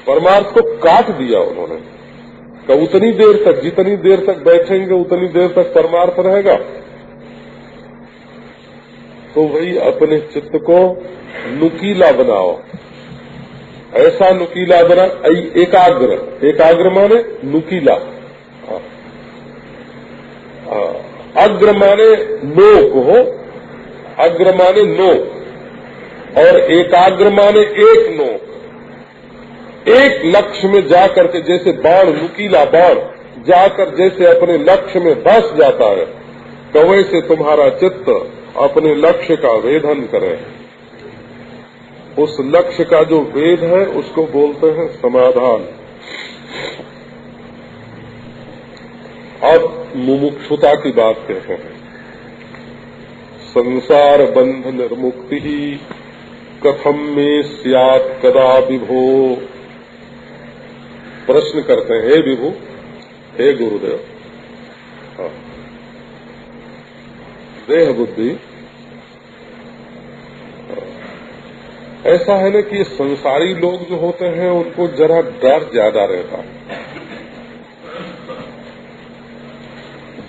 परमार्थ को काट दिया उन्होंने। तो उतनी देर तक, जितनी देर तक बैठेंगे उतनी देर तक परमार्थ रहेगा। तो वही अपने चित्त को नुकीला बनाओ, ऐसा नुकीला बना, एकाग्र, एकाग्र माने नुकीला, अग्र माने नोक हो, अग्र माने नोक, और एकाग्र माने एक नोक, एक लक्ष्य में जाकर के, जैसे बाण, नुकीला बाण जाकर जैसे अपने लक्ष्य में धस जाता है, तो वैसे तुम्हारा चित्त अपने लक्ष्य का वेधन करे। उस लक्ष्य का जो वेद है उसको बोलते हैं समाधान। अब मुमुक्षुता की बात कहते हैं। संसार बंध निर्मुक्ति ही कथम में स्यात् कदा विभो। प्रश्न करते हैं, हे विभु, हे गुरुदेव, देह बुद्धि ऐसा है ना कि ये संसारी लोग जो होते हैं उनको जरा डर ज्यादा रहता है।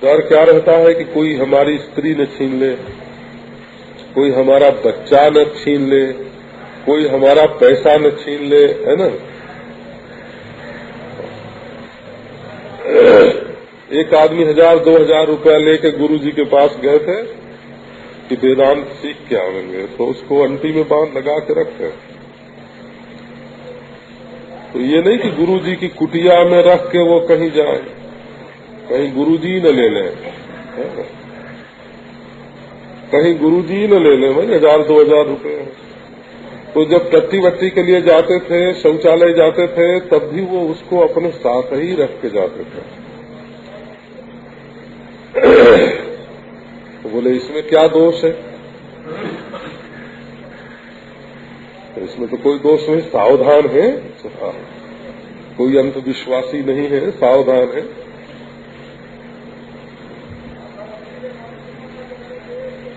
डर क्या रहता है कि कोई हमारी स्त्री न छीन ले, कोई हमारा बच्चा न छीन ले, कोई हमारा पैसा न छीन ले, है ना। एक आदमी 1000-2000 रुपया लेके गुरु जी के पास गए थे कि वेदांत सीख के आवेंगे, तो उसको अंटी में बांध लगा के रखे। तो ये नहीं कि गुरु जी की कुटिया में रख के वो कहीं जाए, कहीं गुरु जी न ले लें, कहीं गुरु जी न ले लें भाई 1000-2000 रुपये। तो जब टट्टी वट्टी के लिए जाते थे, शौचालय जाते थे, तब भी वो उसको अपने साथ ही रख के जाते थे। तो बोले इसमें क्या दोष है? तो इसमें तो कोई दोष नहीं, सावधान है, कोई अंधविश्वासी नहीं है, सावधान है।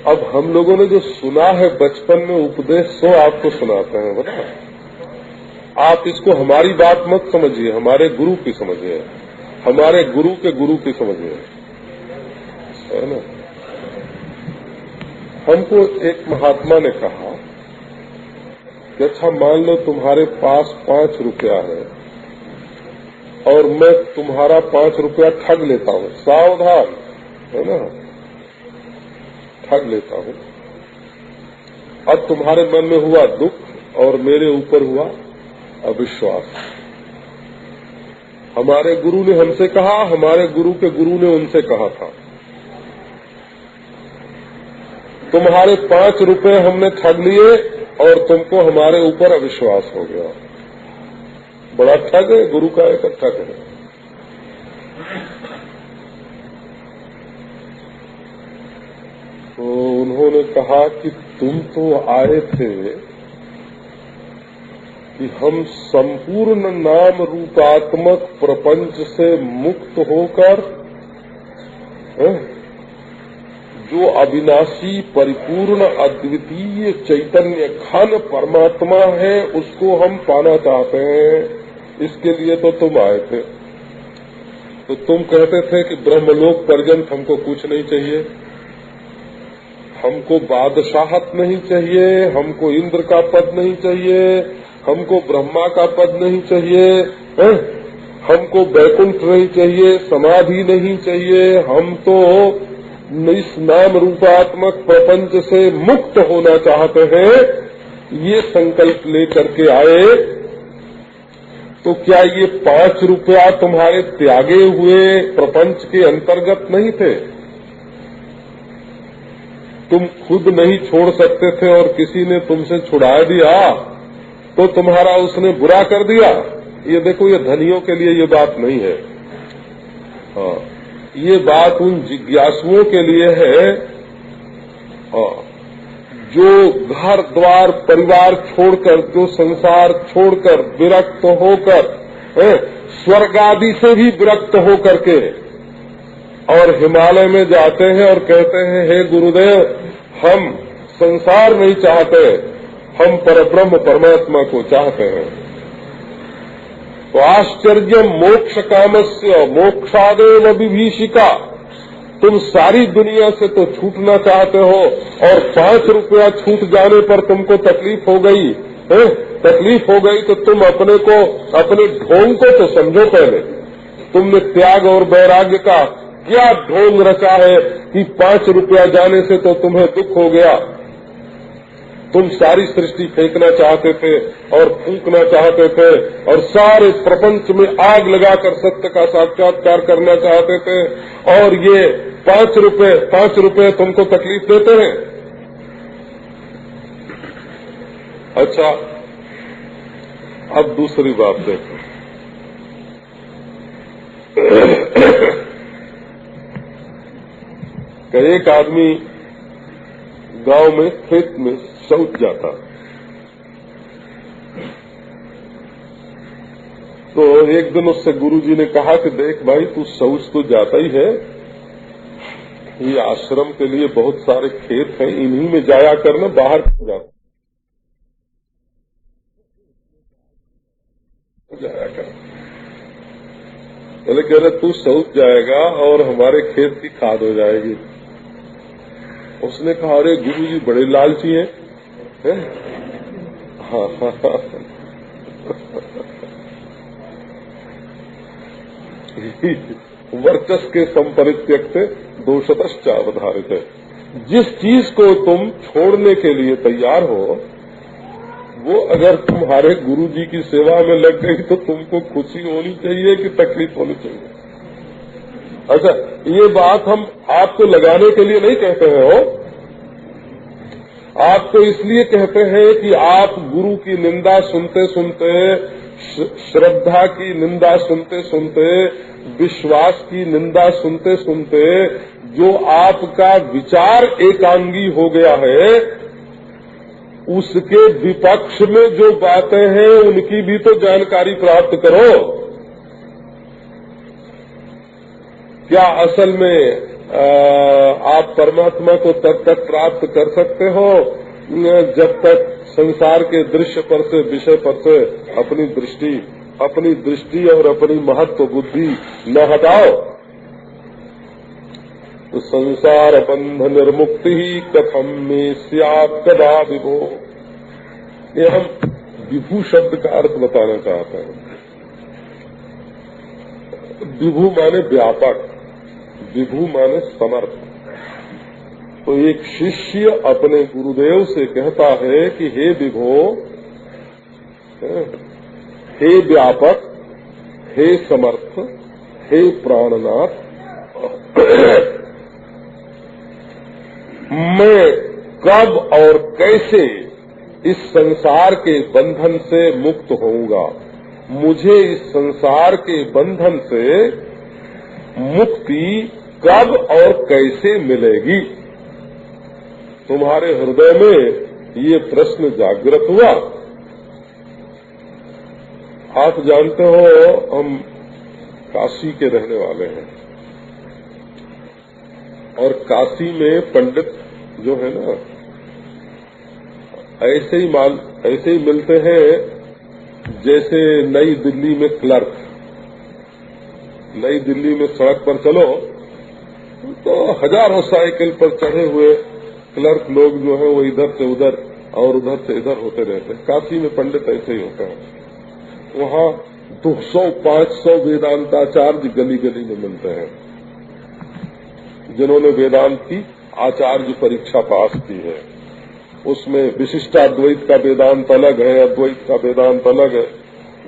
अब हम लोगों ने जो सुना है बचपन में उपदेश, सो आपको सुनाते हैं, बता। आप इसको हमारी बात मत समझिए, हमारे गुरु की समझिए, हमारे गुरु के गुरु की समझिए, है ना। हमको एक महात्मा ने कहा कि अच्छा मान लो तुम्हारे पास 5 रुपया है और मैं तुम्हारा 5 रुपया ठग लेता हूँ, सावधान, है ना, ठग लेता हूँ। अब तुम्हारे मन में हुआ दुख और मेरे ऊपर हुआ अविश्वास। हमारे गुरु ने हमसे कहा, हमारे गुरु के गुरु ने उनसे कहा था, तुम्हारे 5 रुपए हमने ठग लिए और तुमको हमारे ऊपर अविश्वास हो गया। बड़ा ठग है, गुरु का एक ठग है। तो उन्होंने कहा कि तुम तो आए थे कि हम संपूर्ण नाम रूपात्मक प्रपंच से मुक्त होकर जो अविनाशी परिपूर्ण अद्वितीय चैतन्य घन परमात्मा है उसको हम पाना चाहते हैं, इसके लिए तो तुम आए थे। तो तुम कहते थे कि ब्रह्मलोक पर्यंत हमको कुछ नहीं चाहिए, हमको बादशाहत नहीं चाहिए, हमको इंद्र का पद नहीं चाहिए, हमको ब्रह्मा का पद नहीं चाहिए, हमको वैकुंठ नहीं चाहिए, समाधि नहीं चाहिए, हम तो इस नाम रूपात्मक प्रपंच से मुक्त होना चाहते हैं, ये संकल्प लेकर के आए। तो क्या ये 5 रुपया तुम्हारे त्यागे हुए प्रपंच के अंतर्गत नहीं थे? तुम खुद नहीं छोड़ सकते थे और किसी ने तुमसे छुड़ा दिया तो तुम्हारा उसने बुरा कर दिया। ये देखो, ये धनियों के लिए ये बात नहीं है। हाँ, ये बात उन जिज्ञासुओं के लिए है जो घर द्वार परिवार छोड़कर, जो संसार छोड़कर विरक्त होकर, स्वर्ग आदि से भी विरक्त होकर के और हिमालय में जाते हैं और कहते हैं, हे गुरुदेव, हम संसार नहीं चाहते, हम परब्रह्म परमात्मा को चाहते हैं। तो आश्चर्य मोक्ष कामस्य मोक्षादेव विभीषिका, तुम सारी दुनिया से तो छूटना चाहते हो और 5 रुपया छूट जाने पर तुमको तकलीफ हो गई है? तकलीफ हो गई तो तुम अपने को, अपने ढोंग को तो समझो पहले। तुमने त्याग और वैराग्य का क्या ढोंग रचा है कि 5 रुपया जाने से तो तुम्हें दुख हो गया। तुम सारी सृष्टि फेंकना चाहते थे और फूंकना चाहते थे और सारे प्रपंच में आग लगाकर सत्य का साक्षात्कार करना चाहते थे, और ये 5 रुपए तुमको तकलीफ देते हैं। अच्छा, अब दूसरी बात देखो। कि एक आदमी गांव में खेत में शौच जाता, तो एक दिन उससे गुरुजी ने कहा कि देख भाई, तू शौच तो जाता ही है, ये आश्रम के लिए बहुत सारे खेत हैं, इन्हीं में जाया करना, बाहर क्यों जाता जाया कर। बोले कह रहे तू शौच जाएगा और हमारे खेत की खाद हो जाएगी। उसने कहा अरे गुरुजी बड़े लालची हैं, है? हाँ हाँ हाँ। वर्चस के संपरित्यक से दोषतश्च अवधारित है। जिस चीज को तुम छोड़ने के लिए तैयार हो, वो अगर तुम्हारे गुरुजी की सेवा में लग गई तो तुमको खुशी होनी चाहिए कि तकलीफ होनी चाहिए? अच्छा, ये बात हम आपको लगाने के लिए नहीं कहते हैं हो, आपको इसलिए कहते हैं कि आप गुरु की निंदा सुनते सुनते, श्रद्धा की निंदा सुनते सुनते, विश्वास की निंदा सुनते सुनते जो आपका विचार एकांगी हो गया है, उसके विपक्ष में जो बातें हैं उनकी भी तो जानकारी प्राप्त करो। क्या असल में आप परमात्मा को तब तक प्राप्त कर सकते हो जब तक संसार के दृश्य पर से, विषय पर से अपनी दृष्टि और अपनी महत्व बुद्धि न हटाओ। तो संसार बंध निर्मुक्ति ही कथम में स्यात् कदा विभो। ये हम विभू शब्द का अर्थ बताना चाहते हैं। विभू माने व्यापक, विभू माने समर्थ। तो एक शिष्य अपने गुरुदेव से कहता है कि हे विभो, हे व्यापक, हे समर्थ, हे प्राणनाथ, मैं कब और कैसे इस संसार के बंधन से मुक्त होऊंगा? मुझे इस संसार के बंधन से मुक्ति कब और कैसे मिलेगी? तुम्हारे हृदय में ये प्रश्न जागृत हुआ। आप जानते हो हम काशी के रहने वाले हैं, और काशी में पंडित जो है ना, ऐसे ही मिलते हैं जैसे नई दिल्ली में क्लर्क। नई दिल्ली में सड़क पर चलो तो हजारों साइकिल पर चढ़े हुए क्लर्क लोग जो है वो इधर से उधर और उधर से इधर होते रहते हैं। काशी में पंडित ऐसे ही होते हैं। वहाँ 200-500 वेदांताचार्य गली गली में मिलते हैं, जिन्होंने वेदांत की आचार्य परीक्षा पास की है। उसमें विशिष्टाद्वैत का वेदांत अलग है, अद्वैत का वेदांत अलग है,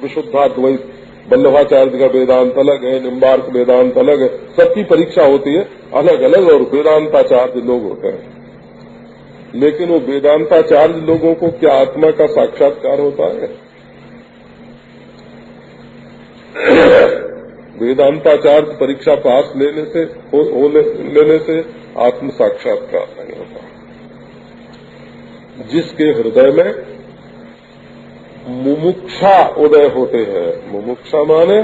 विशुद्धाद्वैत वल्लभाचार्य का वेदांत अलग है, निम्बार्क वेदांत अलग है। सबकी परीक्षा होती है अलग अलग, और वेदांताचार्य लोग होते हैं। लेकिन वो वेदांताचार्य लोगों को क्या आत्मा का साक्षात्कार होता है? वेदांताचार्य परीक्षा पास लेने से आत्म साक्षात्कार नहीं होता। जिसके हृदय में मुमुक्षा उदय होते हैं, मुमुक्षा माने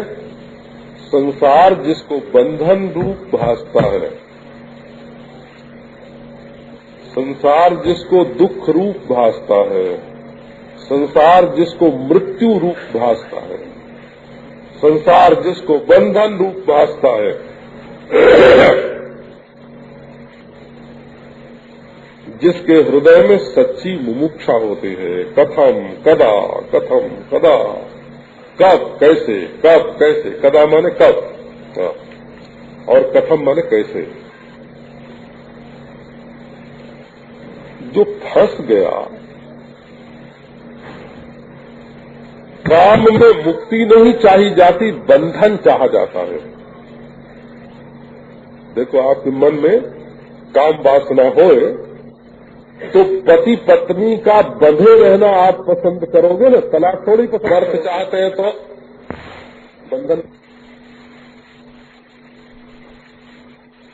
संसार जिसको बंधन रूप भासता है, संसार जिसको दुख रूप भासता है, संसार जिसको मृत्यु रूप भासता है, संसार जिसको बंधन रूप भासता है, जिसके हृदय में सच्ची मुमुक्षा होती है, कथम कदा, कथम कदा, कब कैसे, कब कैसे, कदा माने कब, और कथम माने कैसे। जो फंस गया, काम में मुक्ति नहीं चाही जाती, बंधन चाहा जाता है। देखो, आपके मन में काम वासना होए तो पति पत्नी का बंधे रहना आप पसंद करोगे ना, तलाक थोड़ी पसंद चाहते हैं तो बंधन।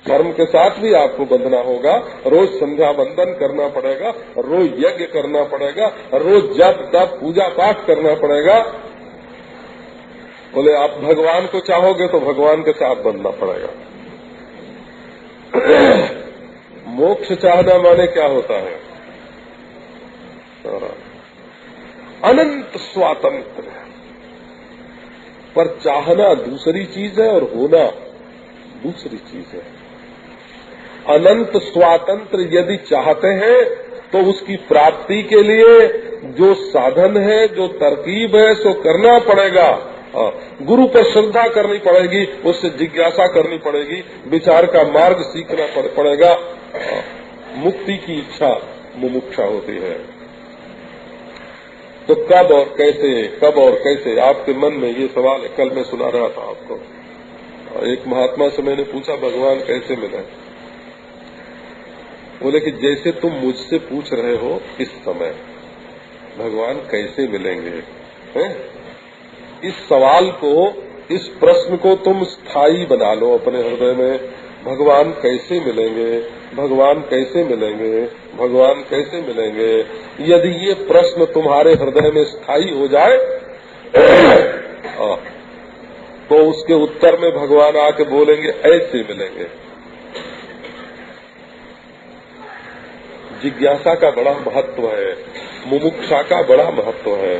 धर्म के साथ भी आपको बंधना होगा, रोज संध्या वंदन करना पड़ेगा, रोज यज्ञ करना पड़ेगा, रोज जप तप पूजा पाठ करना पड़ेगा। बोले आप भगवान को चाहोगे तो भगवान के साथ बंधना पड़ेगा। मोक्ष चाहना माने क्या होता है? अनंत स्वातंत्र। पर चाहना दूसरी चीज है और होना दूसरी चीज है। अनंत स्वातंत्र यदि चाहते हैं तो उसकी प्राप्ति के लिए जो साधन है, जो तरकीब है, सो करना पड़ेगा। गुरु पर श्रद्धा करनी पड़ेगी, उससे जिज्ञासा करनी पड़ेगी, विचार का मार्ग सीखना पड़ेगा। मुक्ति की इच्छा मुमुक्षा होती है। तो कब और कैसे, कब और कैसे, आपके मन में ये सवाल है। कल मैं सुना रहा था आपको, एक महात्मा से मैंने पूछा भगवान कैसे मिले। बोले कि जैसे तुम मुझसे पूछ रहे हो इस समय भगवान कैसे मिलेंगे, हैं? इस सवाल को, इस प्रश्न को तुम स्थायी बना लो अपने हृदय में। भगवान कैसे मिलेंगे, भगवान कैसे मिलेंगे, भगवान कैसे मिलेंगे। यदि ये प्रश्न तुम्हारे हृदय में स्थायी हो जाए तो उसके उत्तर में भगवान आके बोलेंगे ऐसे मिलेंगे। जिज्ञासा का बड़ा महत्व है, मुमुक्षा का बड़ा महत्व है।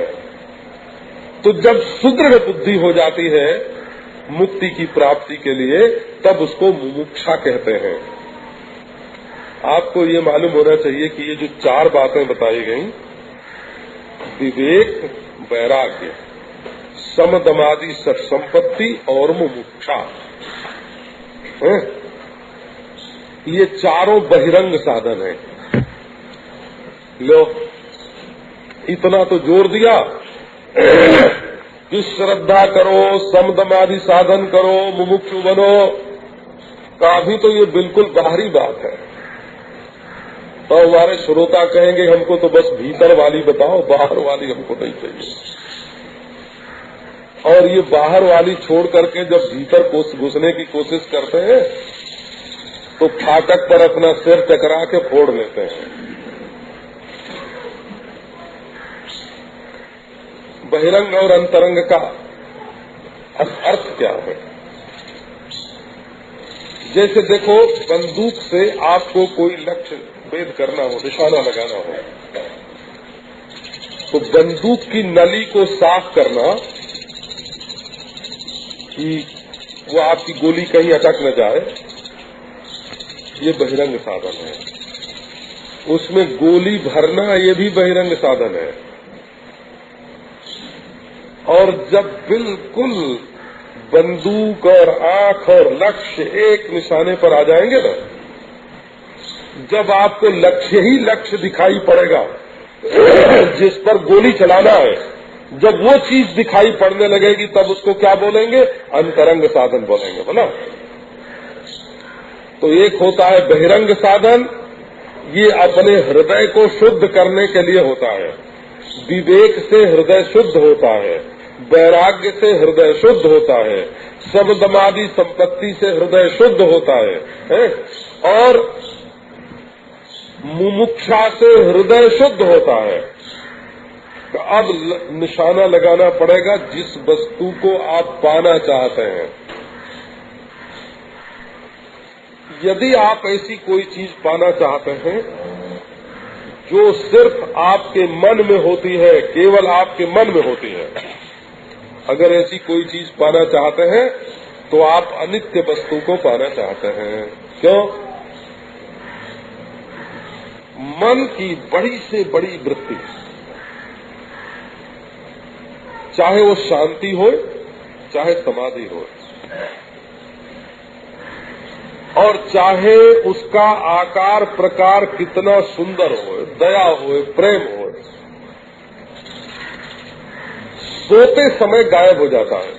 तो जब सुदृढ़ बुद्धि हो जाती है मुक्ति की प्राप्ति के लिए, तब उसको मुमुक्षा कहते हैं। आपको ये मालूम होना चाहिए कि ये जो चार बातें बताई गई, विवेक, वैराग्य, समदमादि सत्संपत्ति और मुमुक्षा, ये चारों बहिरंग साधन हैं। लो, इतना तो जोर दिया कि श्रद्धा करो, समदमादि साधन करो, मुमुक्षु बनो। काफी तो ये बिल्कुल बाहरी बात है। तो हमारे श्रोता कहेंगे हमको तो बस भीतर वाली बताओ, बाहर वाली हमको नहीं चाहिए। और ये बाहर वाली छोड़ करके जब भीतर घुसने की कोशिश करते हैं तो फाटक पर अपना सिर टकरा के फोड़ लेते हैं। बहिरंग और अंतरंग का अर्थ क्या है? जैसे देखो, बंदूक से आपको कोई लक्ष्य भेद करना हो, निशाना लगाना हो, तो बंदूक की नली को साफ करना कि वो आपकी गोली कहीं अटक न जाए, ये बहिरंग साधन है। उसमें गोली भरना, ये भी बहिरंग साधन है। और जब बिल्कुल बंदूक और आंख और लक्ष्य एक निशाने पर आ जाएंगे ना, जब आपको लक्ष्य ही लक्ष्य दिखाई पड़ेगा जिस पर गोली चलाना है, जब वो चीज दिखाई पड़ने लगेगी तब उसको क्या बोलेंगे? अंतरंग साधन बोलेंगे। बोला तो एक होता है बहिरंग साधन, ये अपने हृदय को शुद्ध करने के लिए होता है। विवेक से हृदय शुद्ध होता है, वैराग्य से हृदय शुद्ध होता है, समदमादि संपत्ति से हृदय शुद्ध होता है? और मुमुक्षा से हृदय शुद्ध होता है। तो अब निशाना लगाना पड़ेगा जिस वस्तु को आप पाना चाहते हैं। यदि आप ऐसी कोई चीज पाना चाहते हैं जो सिर्फ आपके मन में होती है, केवल आपके मन में होती है, अगर ऐसी कोई चीज पाना चाहते हैं तो आप अनित्य वस्तु को पाना चाहते हैं। क्यों? मन की बड़ी से बड़ी वृत्ति, चाहे वो शांति हो चाहे समाधि हो, और चाहे उसका आकार प्रकार कितना सुंदर हो, दया हो, प्रेम हो, सोते समय गायब हो जाता है।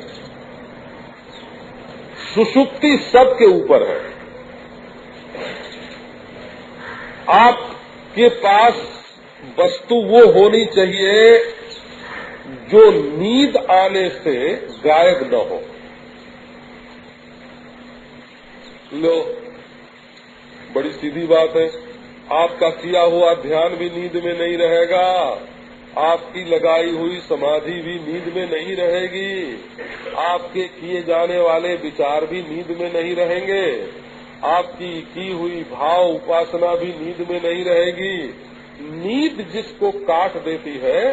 सुषुप्ति सबके ऊपर है। आपके पास वस्तु वो होनी चाहिए जो नींद आने से गायब न हो। लो, बड़ी सीधी बात है। आपका किया हुआ ध्यान भी नींद में नहीं रहेगा, आपकी लगाई हुई समाधि भी नींद में नहीं रहेगी, आपके किए जाने वाले विचार भी नींद में नहीं रहेंगे, आपकी की हुई भाव उपासना भी नींद में नहीं रहेगी। नींद जिसको काट देती है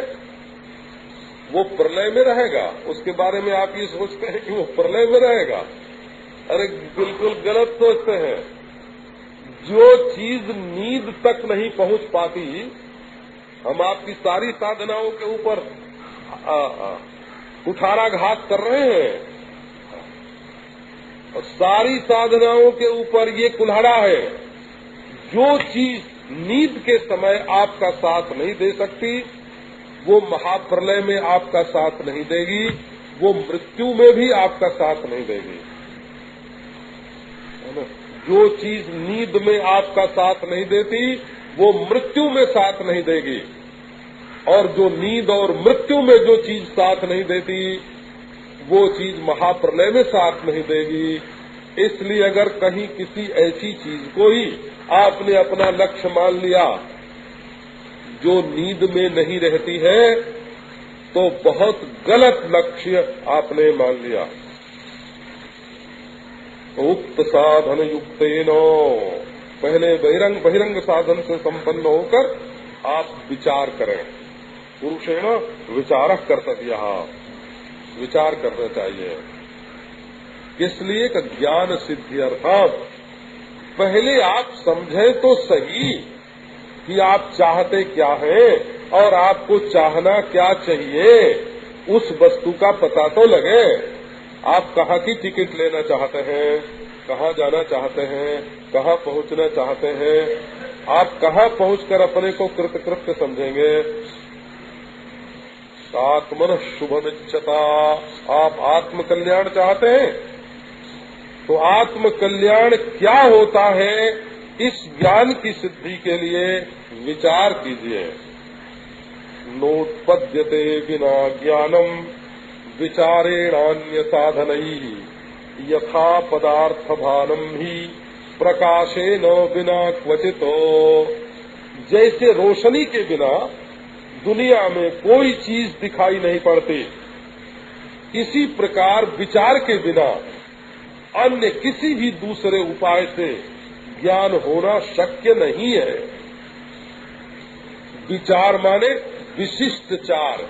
वो प्रलय में रहेगा। उसके बारे में आप ये सोचते हैं कि वो प्रलय में रहेगा? अरे बिल्कुल गलत सोचते हैं। जो चीज नींद तक नहीं पहुंच पाती, हम आपकी सारी साधनाओं के ऊपर कुठाराघात कर रहे हैं और सारी साधनाओं के ऊपर ये कुल्हाड़ा है। जो चीज नींद के समय आपका साथ नहीं दे सकती वो महाप्रलय में आपका साथ नहीं देगी, वो मृत्यु में भी आपका साथ नहीं देगी। जो चीज नींद में आपका साथ नहीं देती वो मृत्यु में साथ नहीं देगी, और जो नींद और मृत्यु में जो चीज साथ नहीं देती वो चीज महाप्रलय में साथ नहीं देगी। इसलिए अगर कहीं किसी ऐसी चीज को ही आपने अपना लक्ष्य मान लिया जो नींद में नहीं रहती है तो बहुत गलत लक्ष्य आपने मान लिया। उक्त साधन युक्तेनो, पहले बहिरंग साधन से संपन्न होकर आप विचार करें। पुरुषेण विचारः कर्तव्यः, विचार करना चाहिए। इसलिए कि ज्ञान सिद्धि अर्थात पहले आप समझें तो सही कि आप चाहते क्या हैं और आपको चाहना क्या चाहिए, उस वस्तु का पता तो लगे। आप कहाँ की टिकट लेना चाहते हैं, कहाँ जाना चाहते हैं, कहाँ पहुँचना चाहते हैं, आप कहाँ पहुँचकर अपने को कृतकृत्य समझेंगे। आत्मन शुभमिच्छता, आप आत्म कल्याण चाहते हैं तो आत्म कल्याण क्या होता है, इस ज्ञान की सिद्धि के लिए विचार कीजिए। नोत्पद्यते बिना ज्ञानम विचारेणान्य साधनैः, यथा पदार्थ भानम ही प्रकाशेन बिना क्वचितो। जैसे रोशनी के बिना दुनिया में कोई चीज दिखाई नहीं पड़ती, इसी प्रकार विचार के बिना अन्य किसी भी दूसरे उपाय से ज्ञान होना शक्य नहीं है। विचार माने विशिष्ट चार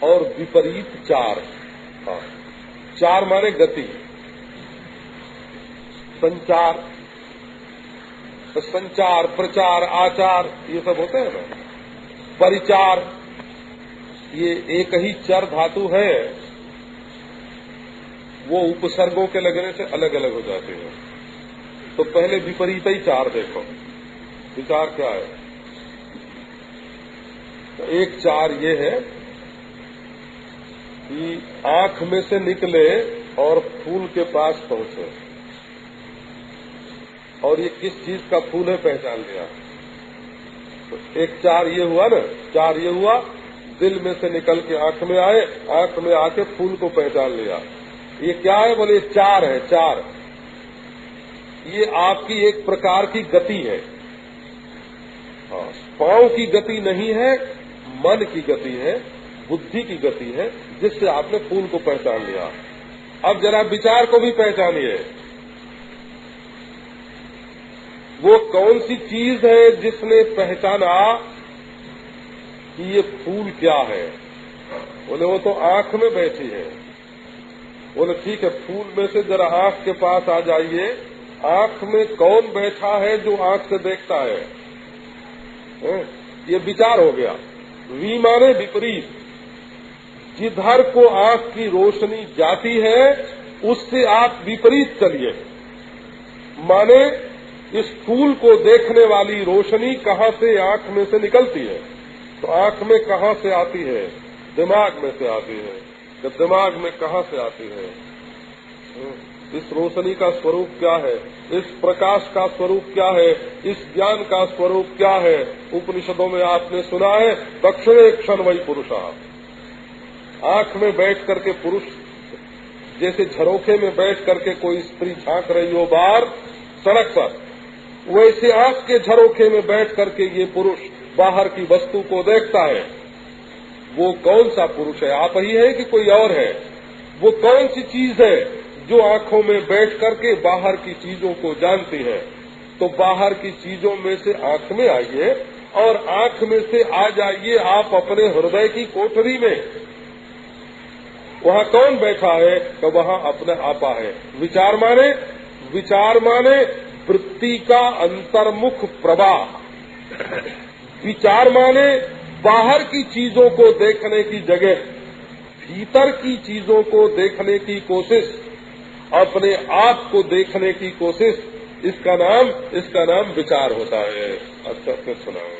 और विपरीत चार। हाँ, चार माने गति, संचार, संचार, प्रचार, आचार, ये सब होते हैं ना। परिचार, ये एक ही चर धातु है, वो उपसर्गों के लगने से अलग अलग हो जाते हैं। तो पहले विपरीत ही चार देखो। विचार क्या है? तो एक चार ये है कि आंख में से निकले और फूल के पास पहुंचे, और ये किस चीज का फूल है पहचान लिया। तो एक चार ये हुआ ना, चार ये हुआ दिल में से निकल के आंख में आए, आंख में आके फूल को पहचान लिया। ये क्या है? बोले चार है। चार ये आपकी एक प्रकार की गति है। हाँ, पांव की गति नहीं है, मन की गति है, बुद्धि की गति है, जिससे आपने फूल को पहचान लिया। अब जरा विचार को भी पहचानिए। वो कौन सी चीज है जिसने पहचाना कि ये फूल क्या है? बोले वो तो आंख में बैठी है। बोले ठीक है, फूल में से जरा आंख के पास आ जाइए, आंख में कौन बैठा है जो आंख से देखता है? ये विचार हो गया। विमाने विपरीत, जिधर को आंख की रोशनी जाती है उससे आप विपरीत चलिए। माने इस फूल को देखने वाली रोशनी कहाँ से आंख में से निकलती है? तो आंख में कहाँ से आती है? दिमाग में से आती है। जब दिमाग में कहाँ से आती है? इस रोशनी का स्वरूप क्या है? इस प्रकाश का स्वरूप क्या है? इस ज्ञान का स्वरूप क्या है? उपनिषदों में आपने सुना है, दक्षिणे क्षण वही पुरुषा। आंख में बैठ करके पुरुष, जैसे झरोखे में बैठ करके कोई स्त्री झांक रही हो बाहर सड़क पर, वैसे आंख के झरोखे में बैठ करके ये पुरुष बाहर की वस्तु को देखता है। वो कौन सा पुरुष है? आप ही है कि कोई और है? वो कौन सी चीज है जो आंखों में बैठ करके बाहर की चीजों को जानती है? तो बाहर की चीजों में से आंख में आइए और आंख में से आ जाइए आप अपने हृदय की कोठरी में। वहाँ कौन बैठा है? तो वहाँ अपना आपा है। विचार माने वृत्ति का अंतर्मुख प्रवाह। विचार माने बाहर की चीजों को देखने की जगह भीतर की चीजों को देखने की कोशिश, अपने आप को देखने की कोशिश, इसका नाम विचार होता है। अच्छा फिर सुना होगा।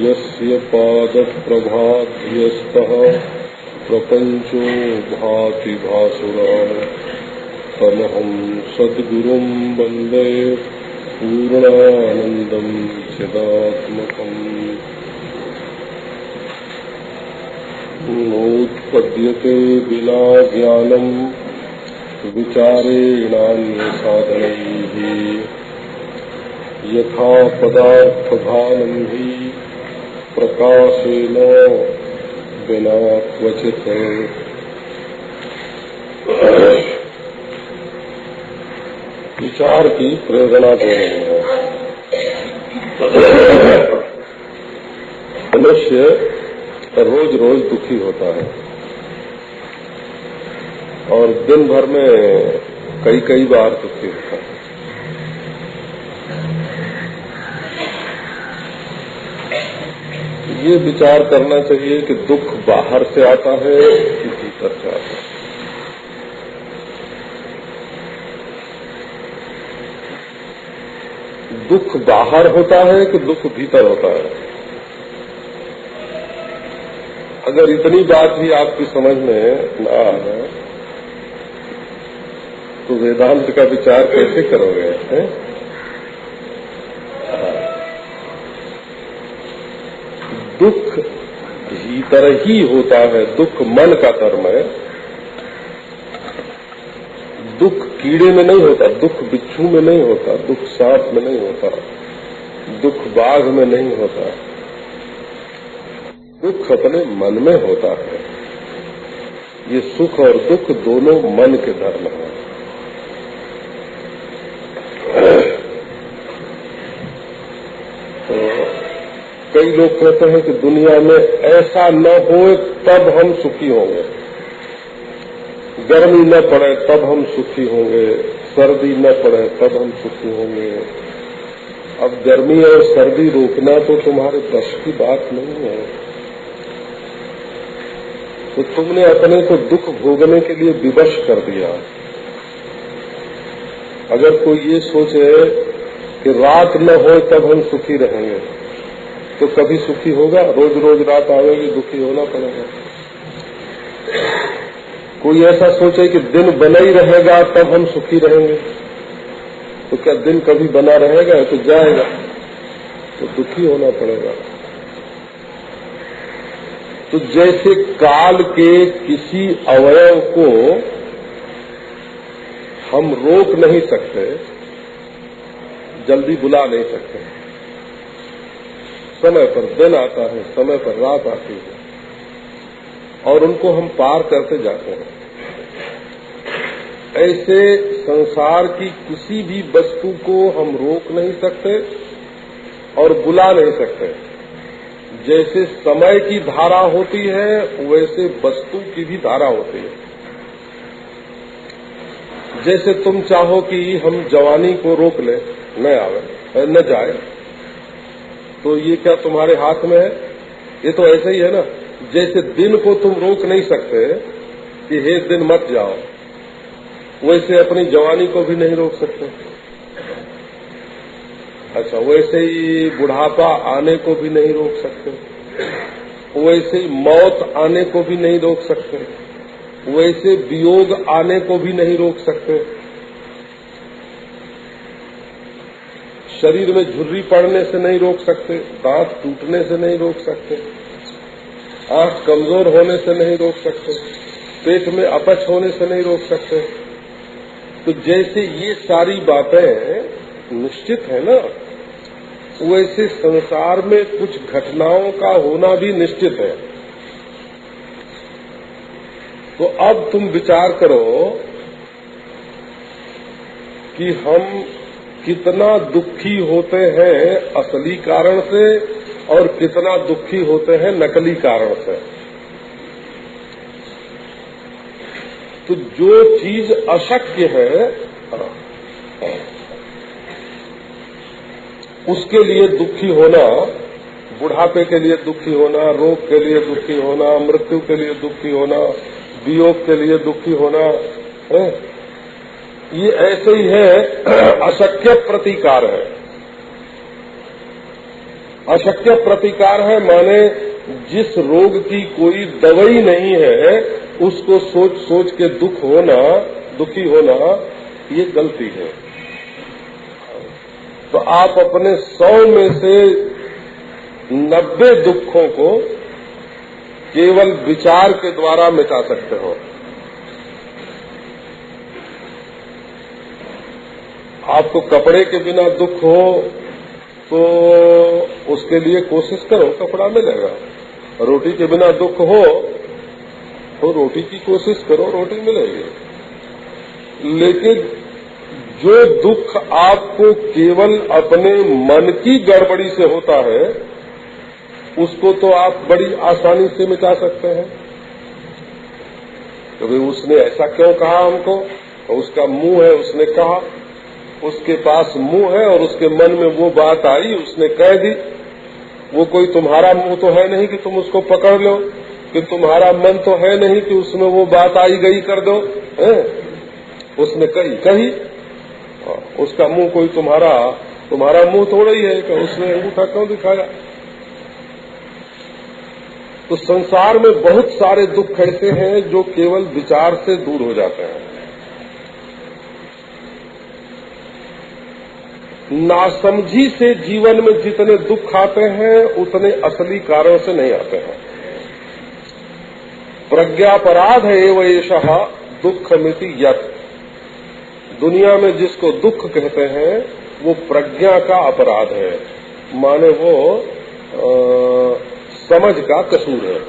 यस्य पादप्रभाध्यस्तः प्रपंचो भाति भासुरः तमहं सद्गुरुं वन्दे पूर्णानन्दं चिदात्मकम्। नोत्पद्यते विना ज्ञानं विचारेणान्यसाधनैः यथा पदार्थभानं हि प्रकाशेन बिना क्वचित्। विचार की प्रेरणा दे रहे हैं। मनुष्य रोज रोज दुखी होता है और दिन भर में कई बार दुखी होता है। ये विचार करना चाहिए कि दुख बाहर से आता है कि भीतर से आता है। दुख बाहर होता है कि दुख भीतर होता है? अगर इतनी बात भी आपकी समझ में न आए तो वेदांत का विचार कैसे करोगे? दुख भीतर ही होता है। दुख मन का धर्म है। दुख कीड़े में नहीं होता, दुख बिच्छू में नहीं होता, दुख सांप में नहीं होता, दुख बाघ में नहीं होता। दुख अपने मन में होता है। ये सुख और दुख दोनों मन के धर्म हैं। तो कई लोग कहते हैं कि दुनिया में ऐसा न हो तब हम सुखी होंगे, गर्मी न पड़े तब हम सुखी होंगे, सर्दी न पड़े तब हम सुखी होंगे। अब गर्मी और सर्दी रोकना तो तुम्हारे बस की बात नहीं है। तो तुमने अपने को दुख भोगने के लिए विवश कर दिया। अगर कोई ये सोचे कि रात न हो तब हम सुखी रहेंगे तो कभी सुखी होगा? रोज रोज रात आएगी, दुखी होना पड़ेगा। कोई ऐसा सोचे कि दिन बना ही रहेगा तब हम सुखी रहेंगे, तो क्या दिन कभी बना रहेगा? तो जाएगा, तो दुखी होना पड़ेगा। तो जैसे काल के किसी अवयव को हम रोक नहीं सकते, जल्दी बुला नहीं सकते, समय पर दिन आता है, समय पर रात आती है और उनको हम पार करते जाते हैं। ऐसे संसार की किसी भी वस्तु को हम रोक नहीं सकते और बुला नहीं सकते। जैसे समय की धारा होती है वैसे वस्तु की भी धारा होती है। जैसे तुम चाहो कि हम जवानी को रोक ले, न आवे न जाए, तो ये क्या तुम्हारे हाथ में है? ये तो ऐसे ही है ना। जैसे दिन को तुम रोक नहीं सकते कि हे दिन मत जाओ, वैसे अपनी जवानी को भी नहीं रोक सकते। अच्छा, वैसे ही बुढ़ापा आने को भी नहीं रोक सकते, वैसे ही मौत आने को भी नहीं रोक सकते, वैसे वियोग आने को भी नहीं रोक सकते। शरीर में झुर्री पड़ने से नहीं रोक सकते, दांत टूटने से नहीं रोक सकते, आंख कमजोर होने से नहीं रोक सकते, पेट में अपच होने से नहीं रोक सकते। तो जैसे ये सारी बातें निश्चित है ना, वैसे संसार में कुछ घटनाओं का होना भी निश्चित है। तो अब तुम विचार करो कि हम कितना दुखी होते हैं असली कारण से और कितना दुखी होते हैं नकली कारण से। तो जो चीज अशक्य है उसके लिए दुखी होना, बुढ़ापे के लिए दुखी होना, रोग के लिए दुखी होना, मृत्यु के लिए दुखी होना, वियोग के लिए दुखी होना है, ये ऐसे ही है। अशक्य प्रतिकार है। अशक्य प्रतिकार है माने जिस रोग की कोई दवाई नहीं है उसको सोच सोच के दुखी होना ये गलती है। तो आप अपने 100 में से 90 दुखों को केवल विचार के द्वारा मिटा सकते हो। आपको कपड़े के बिना दुख हो तो उसके लिए कोशिश करो, कपड़ा मिलेगा। रोटी के बिना दुख हो तो रोटी की कोशिश करो, रोटी मिलेगी। लेकिन जो दुख आपको केवल अपने मन की गड़बड़ी से होता है उसको तो आप बड़ी आसानी से मिटा सकते हैं। तो भाई उसने ऐसा क्यों कहा हमको, तो उसका मुंह है, उसने कहा, उसके पास मुंह है और उसके मन में वो बात आई, उसने कह दी। वो कोई तुम्हारा मुंह तो है नहीं कि तुम उसको पकड़ लो, कि तुम्हारा मन तो है नहीं कि उसमें वो बात आई गई कर दो है? उसने कही उसका मुंह कोई तुम्हारा मुंह थोड़ा ही है कि उसने अंगूठा क्यों दिखाया। तो संसार में बहुत सारे दुख ऐसे हैं जो केवल विचार से दूर हो जाते हैं। नासमझी से जीवन में जितने दुख आते हैं उतने असली कारण से नहीं आते हैं। प्रज्ञापराध एव एषः दुःखमिति यत्। दुनिया में जिसको दुख कहते हैं वो प्रज्ञा का अपराध है, माने वो समझ का कसूर है।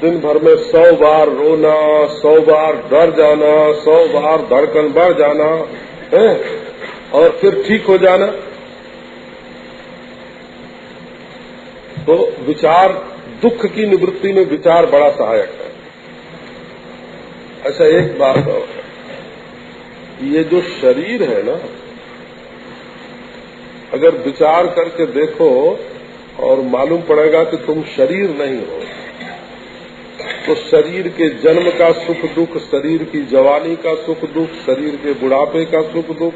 दिन भर में 100 बार रोना, 100 बार डर जाना, 100 बार धड़कन बढ़ जाना है और फिर ठीक हो जाना। तो विचार, दुख की निवृत्ति में विचार बड़ा सहायक है। अच्छा, एक बात और, ये जो शरीर है ना, अगर विचार करके देखो और मालूम पड़ेगा कि तुम शरीर नहीं हो, तो शरीर के जन्म का सुख दुख, शरीर की जवानी का सुख दुख, शरीर के बुढ़ापे का सुख दुख,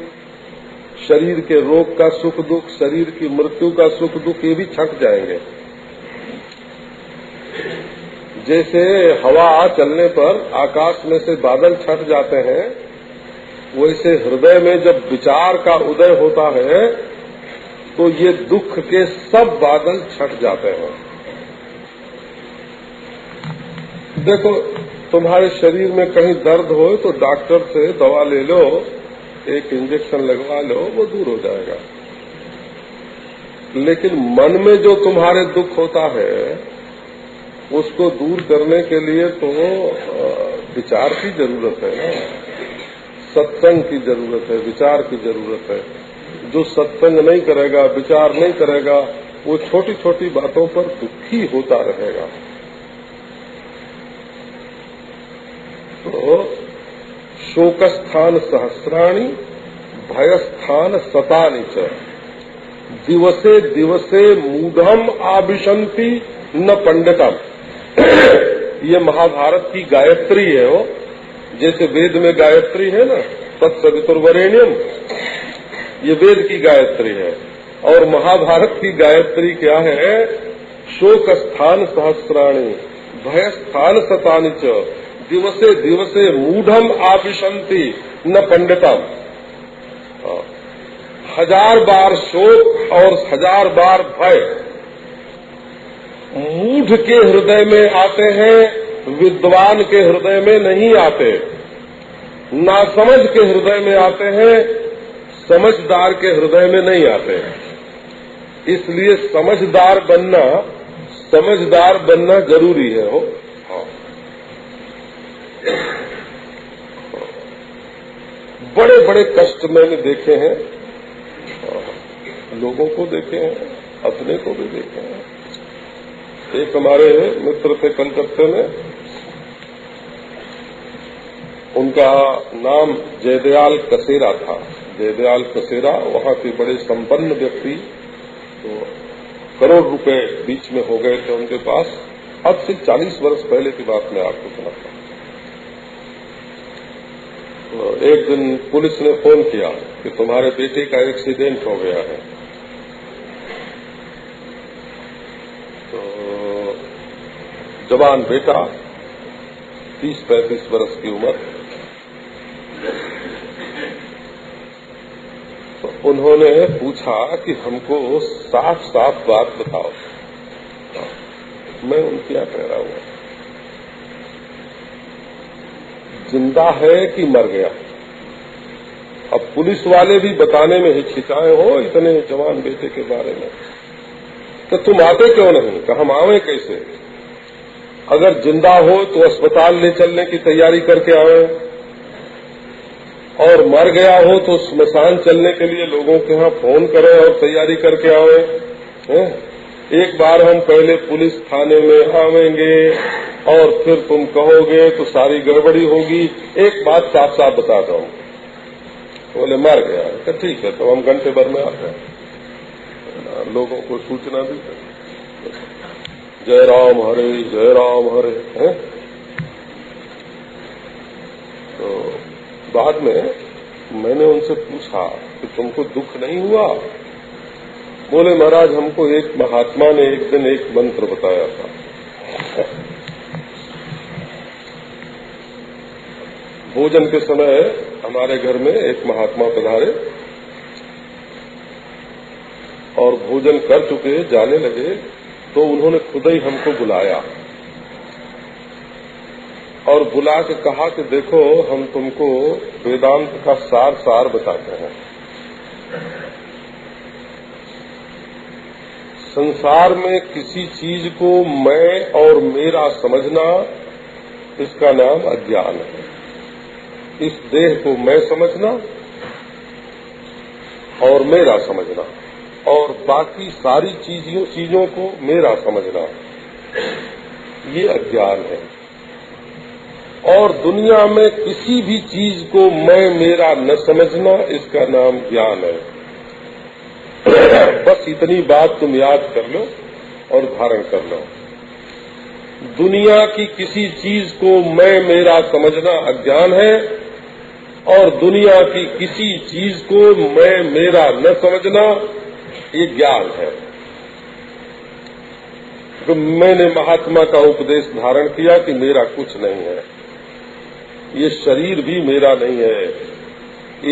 शरीर के रोग का सुख दुख, शरीर की मृत्यु का सुख दुख, ये भी छट जाएंगे। जैसे हवा चलने पर आकाश में से बादल छट जाते हैं, वैसे हृदय में जब विचार का उदय होता है तो ये दुख के सब बादल छट जाते हैं। देखो, तुम्हारे शरीर में कहीं दर्द हो तो डॉक्टर से दवा ले लो, एक इंजेक्शन लगवा लो, वो दूर हो जाएगा। लेकिन मन में जो तुम्हारे दुख होता है उसको दूर करने के लिए तो विचार की जरूरत है ना, सत्संग की जरूरत है, विचार की जरूरत है। जो सत्संग नहीं करेगा, विचार नहीं करेगा, वो छोटी छोटी बातों पर दुखी होता रहेगा। तो शोकस्थान सहस्राणि भयस्थान शतानि च दिवसे दिवसे मूढ़म आविशंति न पंडितम। ये महाभारत की गायत्री है। वो जैसे वेद में गायत्री है ना, तत्सवितुर्वरेण्यम, ये वेद की गायत्री है। और महाभारत की गायत्री क्या है? शोक स्थान सहस्राणि भयस्थान शतानि च दिवसे दिवसे मूढ़म आविशंति न पंडितम। 1000 बार शोक और 1000 बार भय मूढ़ के हृदय में आते हैं, विद्वान के हृदय में नहीं आते। नासमझ के हृदय में आते हैं, समझदार के हृदय में नहीं आते। इसलिए समझदार बनना जरूरी है। हो बड़े बड़े कष्ट मैंने देखे हैं, लोगों को देखे हैं, अपने को भी देखे हैं। एक हमारे मित्र थे कलकत्ते में, उनका नाम जयदयाल कसेरा था। जयदयाल कसेरा वहां के बड़े संपन्न व्यक्ति, तो करोड़ रुपए बीच में हो गए थे उनके पास। अब से 40 वर्ष पहले की बात मैं आपको सुनाता हूं। तो एक दिन पुलिस ने फोन किया कि तुम्हारे बेटे का एक्सीडेंट हो गया है। तो जवान बेटा, 30-35 वर्ष की उम्र। तो उन्होंने पूछा कि हमको साफ साफ बात बताओ। मैं उनके यहाँ ठहरा हुआ, जिंदा है कि मर गया? अब पुलिस वाले भी बताने में हिचकिचाए हो इतने जवान बेटे के बारे में। तो तुम आते क्यों नहीं? कि हम आवे कैसे? अगर जिंदा हो तो अस्पताल ले चलने की तैयारी करके आवे, और मर गया हो तो स्मशान चलने के लिए लोगों के यहाँ फोन करें और तैयारी करके आवे। एक बार हम पहले पुलिस थाने में आवेंगे और फिर तुम कहोगे तो सारी गड़बड़ी होगी। एक बात साफ साफ बताता हूँ। बोले मर गया, तो ठीक है, तो हम घंटे भर में आते हैं, लोगों को सूचना दी। जय राम हरे, जय राम हरे है। तो बाद में मैंने उनसे पूछा कि तुमको दुख नहीं हुआ? बोले महाराज, हमको एक महात्मा ने एक दिन एक मंत्र बताया था। भोजन के समय हमारे घर में एक महात्मा पधारे और भोजन कर चुके जाने लगे, तो उन्होंने खुद ही हमको बुलाया और बुला के कहा कि देखो, हम तुमको वेदांत का सार बताते हैं। संसार में किसी चीज को मैं और मेरा समझना, इसका नाम अज्ञान है। इस देह को मैं समझना और मेरा समझना, और बाकी सारी चीजों को मेरा समझना, ये अज्ञान है। और दुनिया में किसी भी चीज को मैं मेरा न समझना, इसका नाम ज्ञान है। बस इतनी बात तुम याद कर लो और धारण कर लो। दुनिया की किसी चीज को मैं मेरा समझना अज्ञान है, और दुनिया की किसी चीज को मैं मेरा न समझना, ये ज्ञान है। तो मैंने महात्मा का उपदेश धारण किया कि मेरा कुछ नहीं है, ये शरीर भी मेरा नहीं है,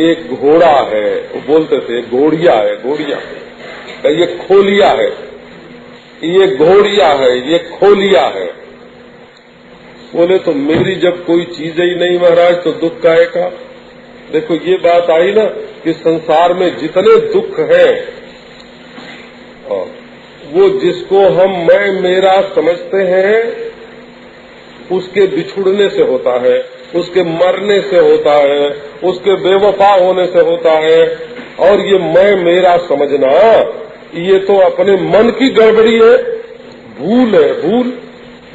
एक घोड़ा है। वो बोलते थे घोड़िया है, घोड़िया, ये खोलिया है, ये घोड़िया है, ये खोलिया है। बोले तो मेरी जब कोई चीज ही नहीं महाराज तो दुख काहे का। देखो ये बात आई ना कि संसार में जितने दुख हैं वो जिसको हम मैं मेरा समझते हैं उसके बिछुड़ने से होता है, उसके मरने से होता है, उसके बेवफा होने से होता है। और ये मैं मेरा समझना ये तो अपने मन की गड़बड़ी है, भूल है, भूल।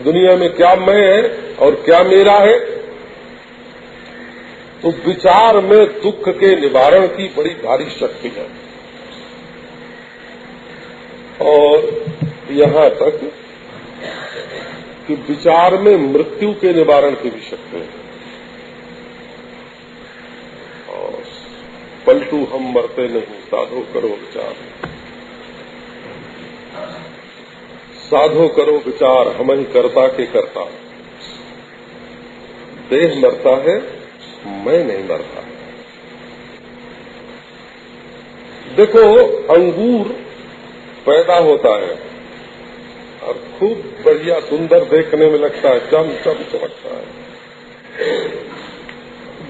दुनिया में क्या मैं है और क्या मेरा है। तो विचार में दुख के निवारण की बड़ी भारी शक्ति है। और यहाँ तक कि विचार में मृत्यु के निवारण की भी शक्ति है। और पलटू हम मरते नहीं, साधो करो विचार, साधो करो विचार, हम ही कर्ता के कर्ता। देह मरता है, मैं नहीं मरता। देखो अंगूर पैदा होता है और खूब बढ़िया सुंदर देखने में लगता है, चम चम चमकता है,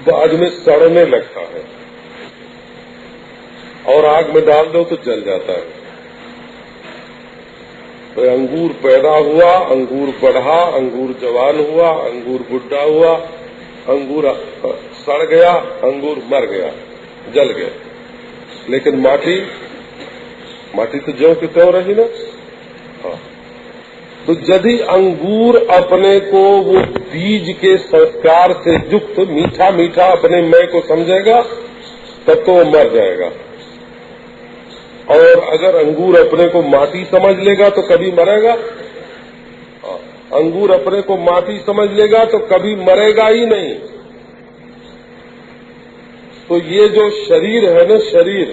बाद में सड़ने लगता है और आग में डाल दो तो जल जाता है। तो अंगूर पैदा हुआ, अंगूर बढ़ा, अंगूर जवान हुआ, अंगूर बुढ़ा हुआ, अंगूर सड़ गया, अंगूर मर गया, जल गया। लेकिन माटी तो ज्यों की त्यों रही ना। हाँ। तो यदि अंगूर अपने को वो बीज के संस्कार से युक्त मीठा मीठा अपने मैं को समझेगा तब तो वो मर जाएगा। और अगर अंगूर अपने को माटी समझ लेगा तो कभी मरेगा। अंगूर अपने को माटी समझ लेगा तो कभी मरेगा ही नहीं। तो ये जो शरीर है ना, शरीर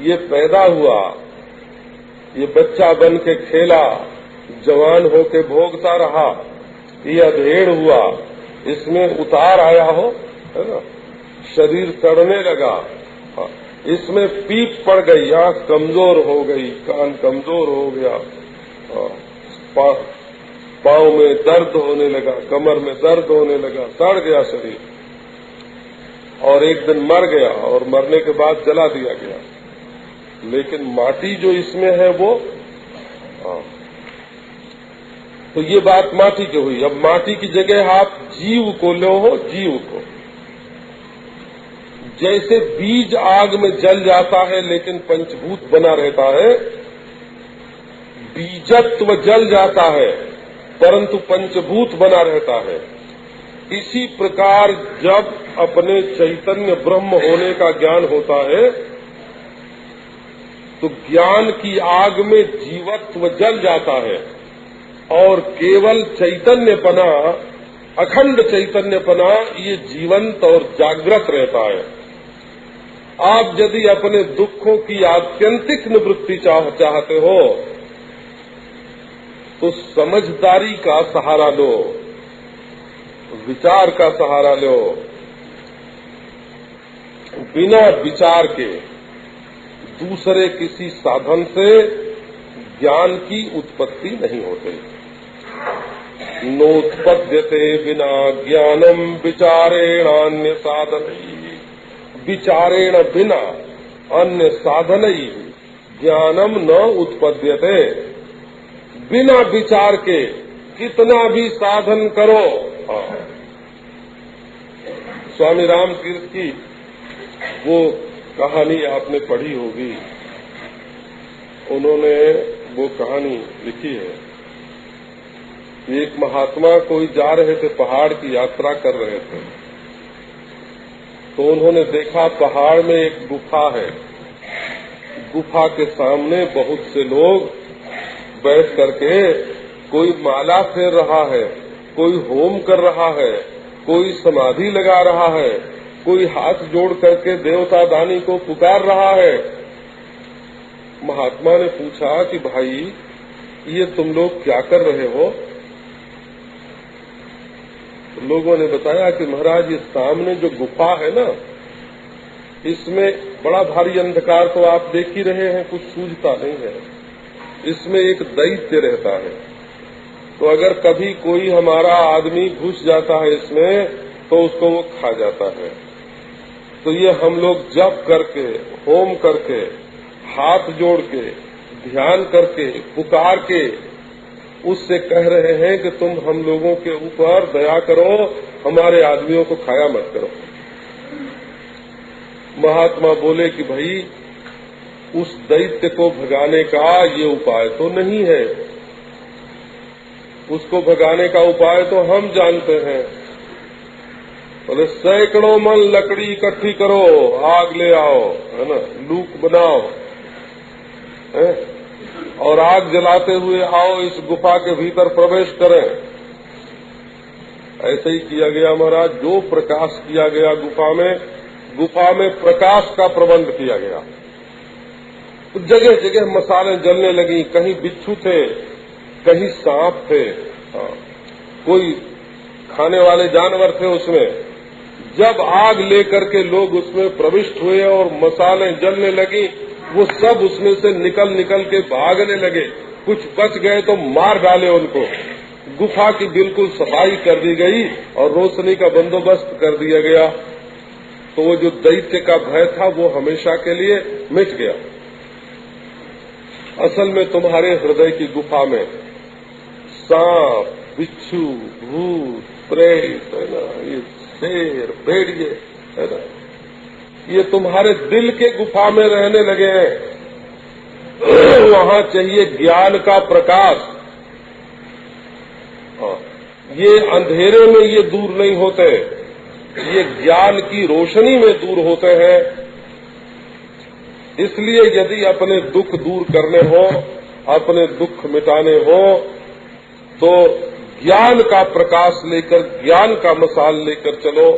ये पैदा हुआ, ये बच्चा बन के खेला, जवान होके भोगता रहा, ये अधेड़ हुआ, इसमें उतार आया हो, है ना, शरीर सड़ने लगा, इसमें पीप पड़ गई, आंख कमजोर हो गई, कान कमजोर हो गया, पांव में दर्द होने लगा, कमर में दर्द होने लगा, सड़ गया शरीर और एक दिन मर गया और मरने के बाद जला दिया गया। लेकिन माटी जो इसमें है वो तो ये बात माटी की हुई। अब माटी की जगह आप जीव को लो हो, जीव को। जैसे बीज आग में जल जाता है लेकिन पंचभूत बना रहता है, बीजत्व जल जाता है परंतु पंचभूत बना रहता है। इसी प्रकार जब अपने चैतन्य ब्रह्म होने का ज्ञान होता है तो ज्ञान की आग में जीवत्व जल जाता है और केवल चैतन्यपना, अखंड चैतन्यपना ये जीवंत और जागृत रहता है। आप यदि अपने दुखों की आत्यंतिक निवृत्ति चाहते हो तो समझदारी का सहारा लो, विचार का सहारा लो। बिना विचार के दूसरे किसी साधन से ज्ञान की उत्पत्ति नहीं होती। नोत्पद्यते बिना ज्ञानम विचारेणान्य साधन, विचारेण बिना अन्य साधन ज्ञानम न उत्पद्यते। बिना विचार के कितना भी साधन करो। स्वामी रामतीर्थ की वो कहानी आपने पढ़ी होगी, उन्होंने वो कहानी लिखी है। एक महात्मा कोई जा रहे थे, पहाड़ की यात्रा कर रहे थे, तो उन्होंने देखा पहाड़ में एक गुफा है। गुफा के सामने बहुत से लोग बैठ करके कोई माला फेर रहा है, कोई होम कर रहा है, कोई समाधि लगा रहा है, कोई हाथ जोड़ करके देवता दानी को पुकार रहा है। महात्मा ने पूछा कि भाई ये तुम लोग क्या कर रहे हो? तो लोगों ने बताया कि महाराज ये सामने जो गुफा है ना, इसमें बड़ा भारी अंधकार तो आप देख ही रहे हैं, कुछ सूझता नहीं है। इसमें एक दैत्य रहता है तो अगर कभी कोई हमारा आदमी घुस जाता है इसमें तो उसको वो खा जाता है। तो ये हम लोग जप करके, होम करके, हाथ जोड़ के, ध्यान करके, पुकार के उससे कह रहे हैं कि तुम हम लोगों के ऊपर दया करो, हमारे आदमियों को खाया मत करो। महात्मा बोले कि भाई उस दैत्य को भगाने का ये उपाय तो नहीं है, उसको भगाने का उपाय तो हम जानते हैं। बोले सैकड़ों मन लकड़ी इकट्ठी करो, आग ले आओ, है ना, लूक बनाओ, है? और आग जलाते हुए आओ, इस गुफा के भीतर प्रवेश करें। ऐसे ही किया गया महाराज। जो प्रकाश किया गया गुफा में प्रकाश का प्रबंध किया गया। तो जगह जगह मसालें जलने लगी, कहीं बिच्छू थे, कहीं सांप थे, कोई खाने वाले जानवर थे उसमें। जब आग लेकर के लोग उसमें प्रविष्ट हुए और मसालें जलने लगी, वो सब उसमें से निकल निकल के भागने लगे। कुछ बच गए तो मार डाले उनको। गुफा की बिल्कुल सफाई कर दी गई और रोशनी का बंदोबस्त कर दिया गया। तो वो जो दैत्य का भय था वो हमेशा के लिए मिट गया। असल में तुम्हारे हृदय की गुफा में सांप, बिच्छू, भूत, प्रेत, है ना, ये शेर, भेड़िए, है ना, ये तुम्हारे दिल के गुफा में रहने लगे हैं। वहां चाहिए ज्ञान का प्रकाश। ये अंधेरे में ये दूर नहीं होते, ये ज्ञान की रोशनी में दूर होते हैं। इसलिए यदि अपने दुख दूर करने हो, अपने दुख मिटाने हो, तो ज्ञान का प्रकाश लेकर, ज्ञान का मसाल लेकर चलो।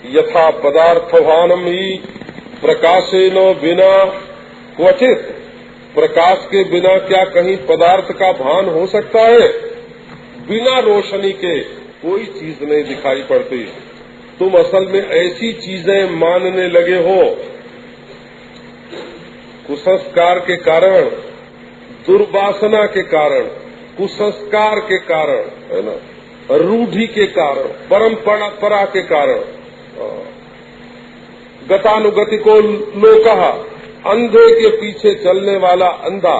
यथा पदार्थभानम ही प्रकाशेन बिना क्वचित। प्रकाश के बिना क्या कहीं पदार्थ का भान हो सकता है? बिना रोशनी के कोई चीज नहीं दिखाई पड़ती। तुम असल में ऐसी चीजें मानने लगे हो, कुसंस्कार के कारण, दुर्वासना के कारण, कुसंस्कार के कारण, है ना, रूढ़ी के कारण, परंपरा के कारण। गतानुगति को लोकः, अंधे के पीछे चलने वाला अंधा।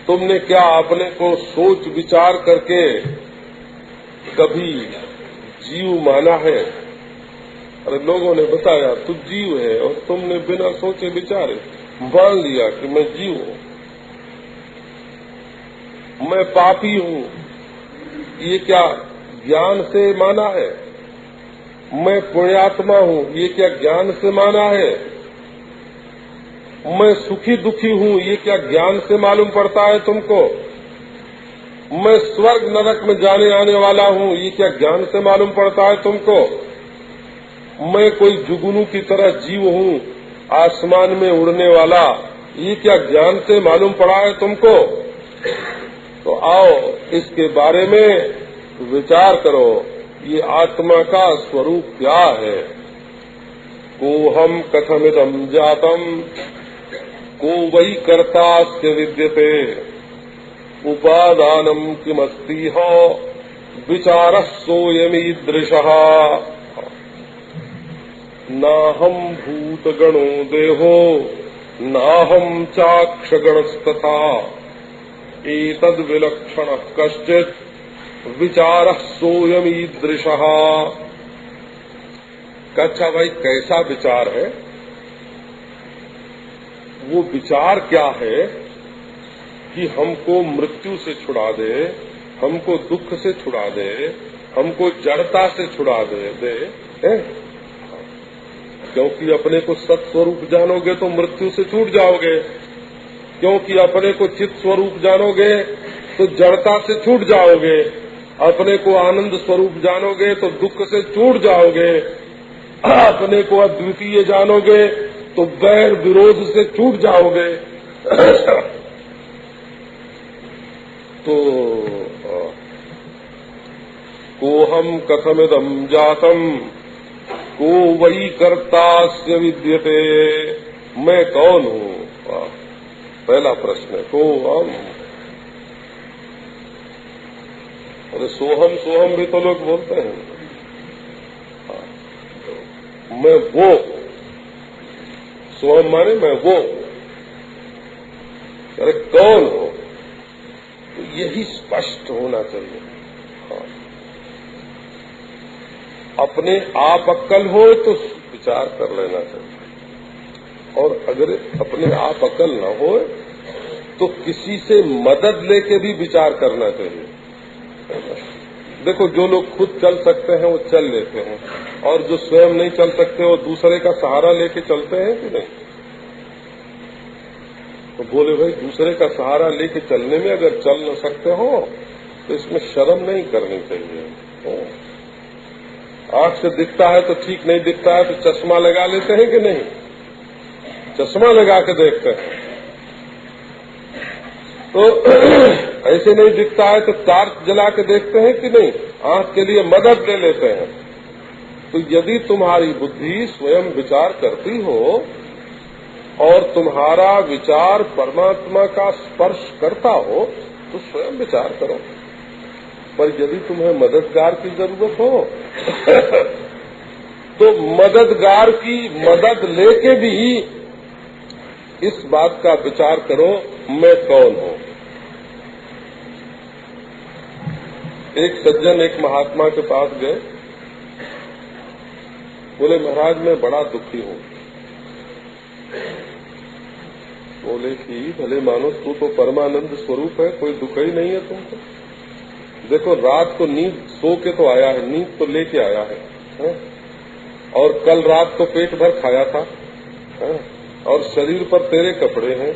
तुमने क्या अपने को सोच विचार करके कभी जीव माना है? अरे लोगों ने बताया तू जीव है और तुमने बिना सोचे विचारे मान लिया कि मैं जीव हूँ, मैं पापी हूँ। ये क्या ज्ञान से माना है? मैं पुण्यात्मा हूँ, ये क्या ज्ञान से माना है? मैं सुखी दुखी हूँ, ये क्या ज्ञान से मालूम पड़ता है तुमको? मैं स्वर्ग नरक में जाने आने वाला हूँ, ये क्या ज्ञान से मालूम पड़ता है तुमको? मैं कोई जुगनू की तरह जीव हूँ, आसमान में उड़ने वाला, ये क्या ज्ञान से मालूम पड़ा है तुमको? तो आओ इसके बारे में विचार करो। ये आत्मा का स्वरूप क्या है? कोहम कथमिदं जातम को वही कर्तास्य विद्यते उपादानम किमस्ति हो विचारः सोऽयमीदृशः नाहं भूतगणो देहो नाहं चाक्षगणस्तथा एतद् विलक्षणः कश्चित् विचारः सोऽयमीदृशः। अच्छा भाई कैसा विचार है? वो विचार क्या है कि हमको मृत्यु से छुड़ा दे, हमको दुख से छुड़ा दे, हमको जड़ता से छुड़ा दे है? क्योंकि अपने को सत्स्वरूप जानोगे तो मृत्यु से छूट जाओगे, क्योंकि अपने को चित स्वरूप जानोगे तो जड़ता से छूट जाओगे, अपने को आनंद स्वरूप जानोगे तो दुख से छूट जाओगे, अपने को अद्वितीय जानोगे तो वैर विरोध से छूट जाओगे। तो कोहम कथमिदं जातम को वही कर्तास्य विद्यते। मैं कौन हूँ? पहला प्रश्न है को हम। अरे सोहम सोहम भी तो लोग बोलते हैं। मैं वो, सोहम माने मैं वो, अरे कौन हो, तो यही स्पष्ट होना चाहिए। हाँ। अपने आप अक्कल हो तो विचार कर लेना चाहिए, और अगर अपने आप अक्ल न हो तो किसी से मदद लेके भी विचार करना चाहिए। देखो, जो लोग खुद चल सकते हैं वो चल लेते हैं, और जो स्वयं नहीं चल सकते वो दूसरे का सहारा लेके चलते हैं कि नहीं। तो बोले भाई, दूसरे का सहारा लेके चलने में अगर चल न सकते हो तो इसमें शर्म नहीं करनी चाहिए। आंख से दिखता है तो ठीक नहीं दिखता है तो चश्मा लगा लेते हैं कि नहीं, चश्मा लगा के देखते हैं। तो ऐसे नहीं दिखता है तो टार्च जला के देखते हैं कि नहीं, आंख के लिए मदद ले लेते हैं। तो यदि तुम्हारी बुद्धि स्वयं विचार करती हो और तुम्हारा विचार परमात्मा का स्पर्श करता हो तो स्वयं विचार करो। पर यदि तुम्हें मददगार की जरूरत हो तो मददगार की मदद लेके भी इस बात का विचार करो, मैं कौन हूं। एक सज्जन एक महात्मा के पास गए, बोले महाराज मैं बड़ा दुखी हूं। बोले कि भले मानो, तू तो परमानंद स्वरूप है, कोई दुख ही नहीं है तुमको। देखो, रात को नींद सो के तो आया है, नींद तो लेके आया है? और कल रात को पेट भर खाया था, है? और शरीर पर तेरे कपड़े हैं,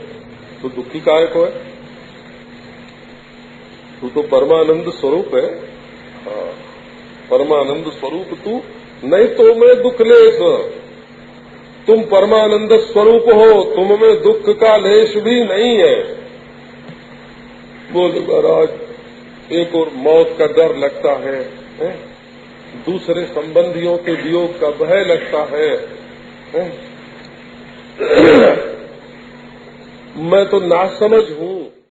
तो दुखी काहे को है? तू तो परमानंद स्वरूप है। हाँ, परमानंद स्वरूप तू, नहीं तो मैं दुख लेश। तुम परमानंद स्वरूप हो, तुम में दुख का लेश भी नहीं है। बोले महाराज, एक और मौत का डर लगता है, दूसरे संबंधियों के वियोग का भय लगता है, मैं तो नासमझ हूं।